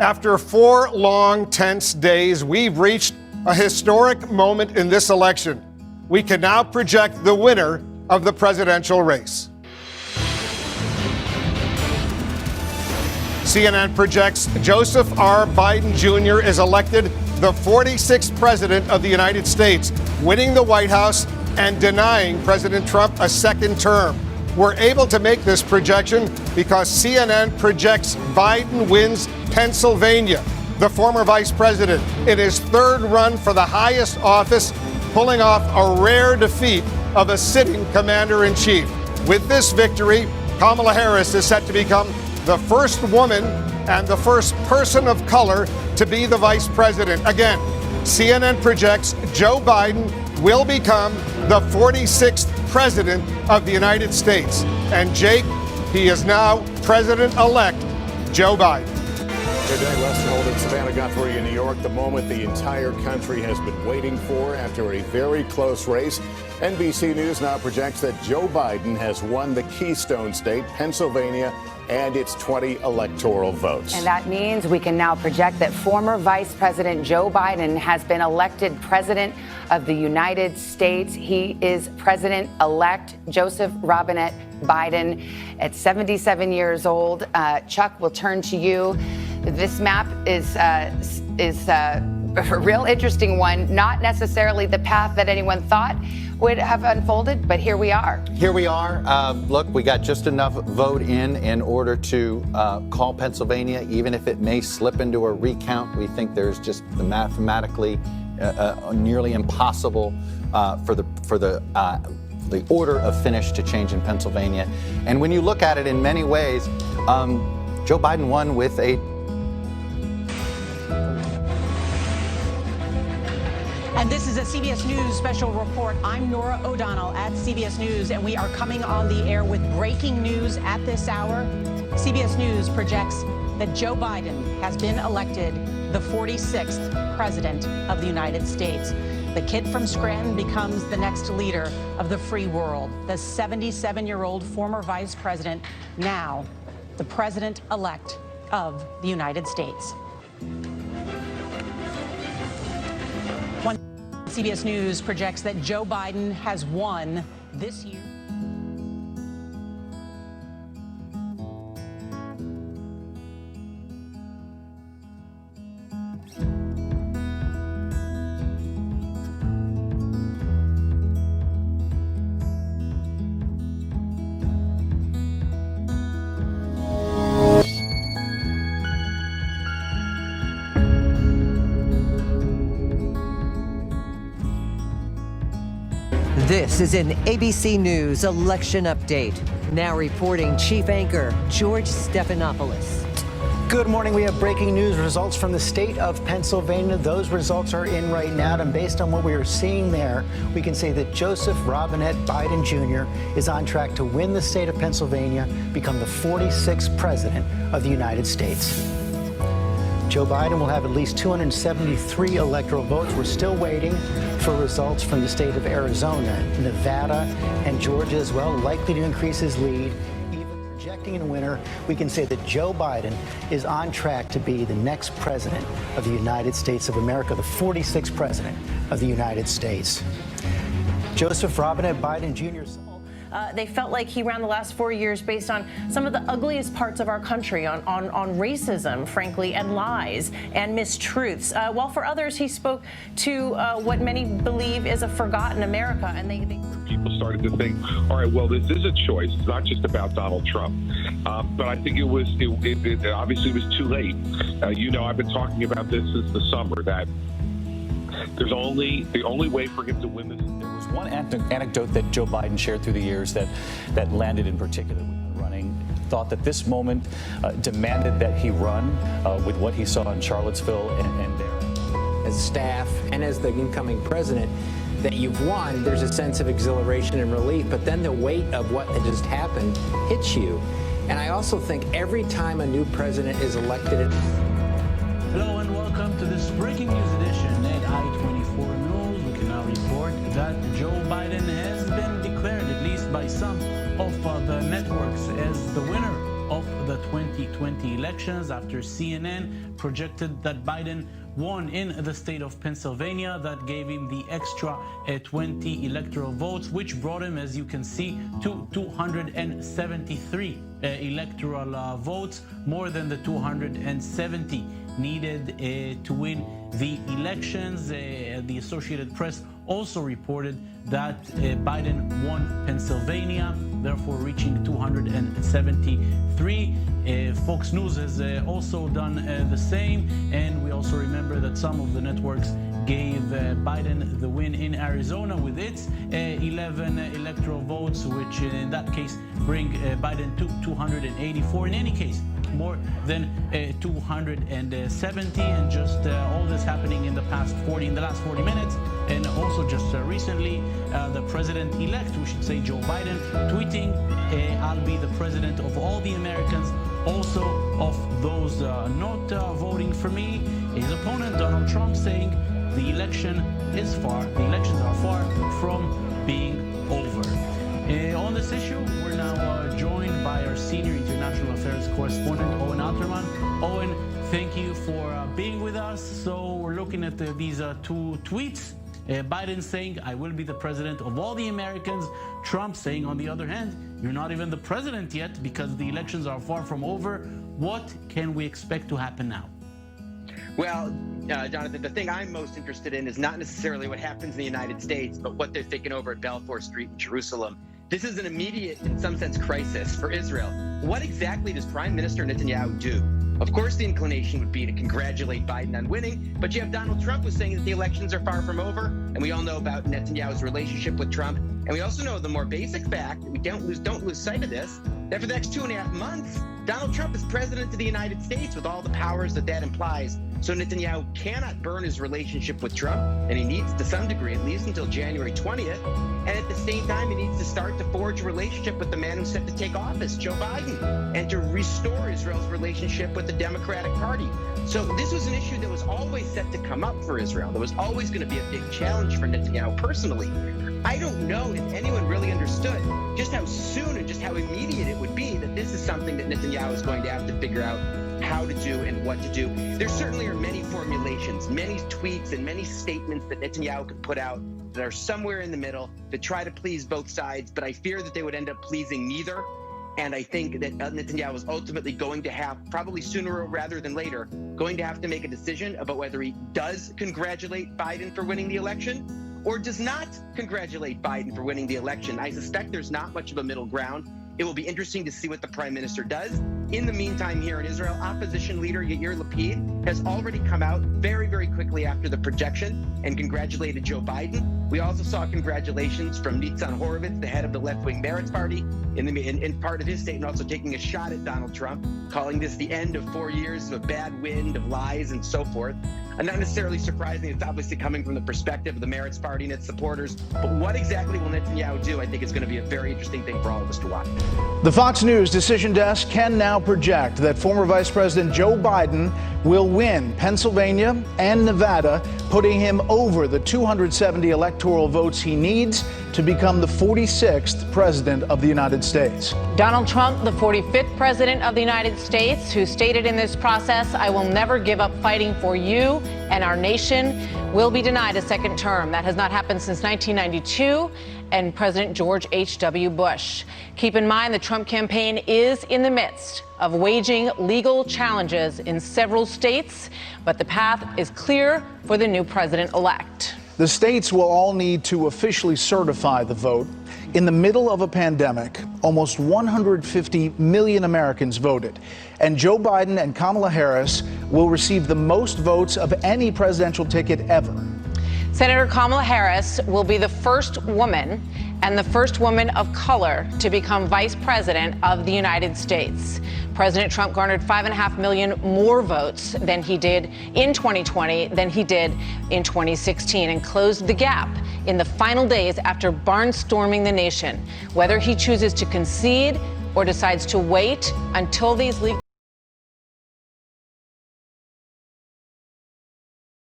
After 4 long, tense days, we've reached a historic moment in this election. We can now project the winner of the presidential race. CNN projects Joseph R. Biden Jr. is elected the 46th president of the United States, winning the White House and denying President Trump a second term. We're able to make this projection because CNN projects Biden wins Pennsylvania, the former vice president, in his third run for the highest office, pulling off a rare defeat of a sitting commander-in-chief. With this victory, Kamala Harris is set to become the first woman and the first person of color to be the vice president. Again, CNN projects Joe Biden will become the 46th president of the United States. And Jake, he is now President-elect Joe Biden. Today, Lester Holt, Savannah Guthrie in New York, the moment the entire country has been waiting for after a very close race. NBC News now projects that Joe Biden has won the Keystone State, Pennsylvania, and its 20 electoral votes. And that means we can now project that former Vice President Joe Biden has been elected President of the United States. He is President-elect Joseph Robinette Biden at 77 years old. Chuck, we'll turn to you. This map is a real interesting one, not necessarily the path that anyone thought would have unfolded, but here we are. Here we are. Look, we got just enough vote in order to call Pennsylvania, even if it may slip into a recount. We think there's just mathematically nearly impossible for the order of finish to change in Pennsylvania. And when you look at it in many ways, Joe Biden won with a And this is a CBS News special report. I'm Nora O'Donnell at CBS News, and we are coming on the air with breaking news at this hour. CBS News projects that Joe Biden has been elected the 46th president of the United States. The kid from Scranton becomes the next leader of the free world. The 77-year-old former vice president, now the president-elect of the United States. CBS News projects that Joe Biden has won this year. This is an ABC News election update. Now reporting Chief Anchor George Stephanopoulos. Good morning. We have breaking news results from the state of Pennsylvania. Those results are in right now, and based on what we are seeing there, we can say that Joseph Robinette Biden Jr. is on track to win the state of Pennsylvania, become the 46th president of the United States. Joe Biden will have at least 273 electoral votes. We're still waiting for results from the state of Arizona, Nevada, and Georgia as well, likely to increase his lead. Even projecting a winner, we can say that Joe Biden is on track to be the next president of the United States of America, the 46th president of the United States. Joseph Robinette Biden Jr. They felt like he ran the last 4 years based on some of the ugliest parts of our country, on racism, frankly, and lies and mistruths. While for others, he spoke to what many believe is a forgotten America. And they people started to think, all right, well, this is a choice. It's not just about Donald Trump. But I think it obviously was too late. I've been talking about this since the summer, that the only way for him to win this. There was one anecdote that Joe Biden shared through the years that landed in particular with running. Thought that this moment demanded that he run with what he saw in Charlottesville and there. As staff and as the incoming president, that you've won, there's a sense of exhilaration and relief, but then the weight of what had just happened hits you. And I also think every time a new president is elected. Hello and welcome to this breaking news edition at I-24 News. We can now report that Joe Biden has been declared, at least by some of the networks, as the winner of the 2020 2020 elections after CNN projected that Biden won in the state of Pennsylvania. That gave him the extra 20 electoral votes, which brought him, as you can see, to 273 electoral votes, more than the 270 needed to win the elections. The Associated Press also reported that Biden won Pennsylvania, therefore reaching 273. Fox News has also done the same, and we also remember that some of the networks gave Biden the win in Arizona with its 11 electoral votes, which in that case bring Biden to 284. In any case, more than 270, and just all this happening in the last 40 minutes, and also just recently, the president-elect, we should say Joe Biden, tweeting, "I'll be the president of all the Americans, also of those not voting for me." His opponent, Donald Trump, saying the elections are far from being over. On this issue, we're now joined by our senior international affairs correspondent, Owen Alterman. Owen, thank you for being with us. So we're looking at these two tweets. Biden saying, "I will be the president of all the Americans." Trump saying, on the other hand, "You're not even the president yet because the elections are far from over." What can we expect to happen now? Well, Jonathan, the thing I'm most interested in is not necessarily what happens in the United States, but what they're thinking over at Balfour Street in Jerusalem. This is an immediate, in some sense, crisis for Israel. What exactly does Prime Minister Netanyahu do? Of course, the inclination would be to congratulate Biden on winning, but you have Donald Trump who's saying that the elections are far from over, and we all know about Netanyahu's relationship with Trump, and we also know the more basic fact, we don't lose sight of this, that for the next 2.5 months, Donald Trump is president of the United States with all the powers that implies. So Netanyahu cannot burn his relationship with Trump, and he needs, to some degree, at least until January 20th. And at the same time, he needs to start to forge a relationship with the man who's set to take office, Joe Biden, and to restore Israel's relationship with the Democratic Party. So this was an issue that was always set to come up for Israel. There was always going to be a big challenge for Netanyahu personally. I don't know if anyone really understood just how soon and just how immediate it would be that this is something that Netanyahu is going to have to figure out how to do and what to do. There certainly are many formulations, many tweets, and many statements that Netanyahu could put out that are somewhere in the middle that try to please both sides, but I fear that they would end up pleasing neither. And I think that Netanyahu is ultimately going to have, probably sooner rather than later, going to have to make a decision about whether he does congratulate Biden for winning the election or does not congratulate Biden for winning the election. I suspect there's not much of a middle ground. It will be interesting to see what the prime minister does. In the meantime, here in Israel, opposition leader Yair Lapid has already come out very, very quickly after the projection and congratulated Joe Biden. We also saw congratulations from Nitzan Horowitz, the head of the left-wing Meretz party, in part of his statement, also taking a shot at Donald Trump, calling this the end of 4 years of a bad wind, of lies, and so forth. And not necessarily surprising, it's obviously coming from the perspective of the Meretz party and its supporters. But what exactly will Netanyahu do? I think it's going to be a very interesting thing for all of us to watch. The Fox News decision desk can now project that former Vice President Joe Biden will win Pennsylvania and Nevada, putting him over the 270 electoral votes he needs to become the 46th president of the United States. Donald Trump, the 45th president of the United States, who stated in this process, "I will never give up fighting for you and our nation," will be denied a second term. That has not happened since 1992 and President George H.W. Bush. Keep in mind, the Trump campaign is in the midst of waging legal challenges in several states, but the path is clear for the new president-elect. The states will all need to officially certify the vote. In the middle of a pandemic, almost 150 million Americans voted, and Joe Biden and Kamala Harris will receive the most votes of any presidential ticket ever. Senator Kamala Harris will be the first woman and the first woman of color to become vice president of the United States. President Trump garnered 5.5 million more votes than he did in 2020 than he did in 2016 and closed the gap in the final days after barnstorming the nation. Whether he chooses to concede or decides to wait until these legal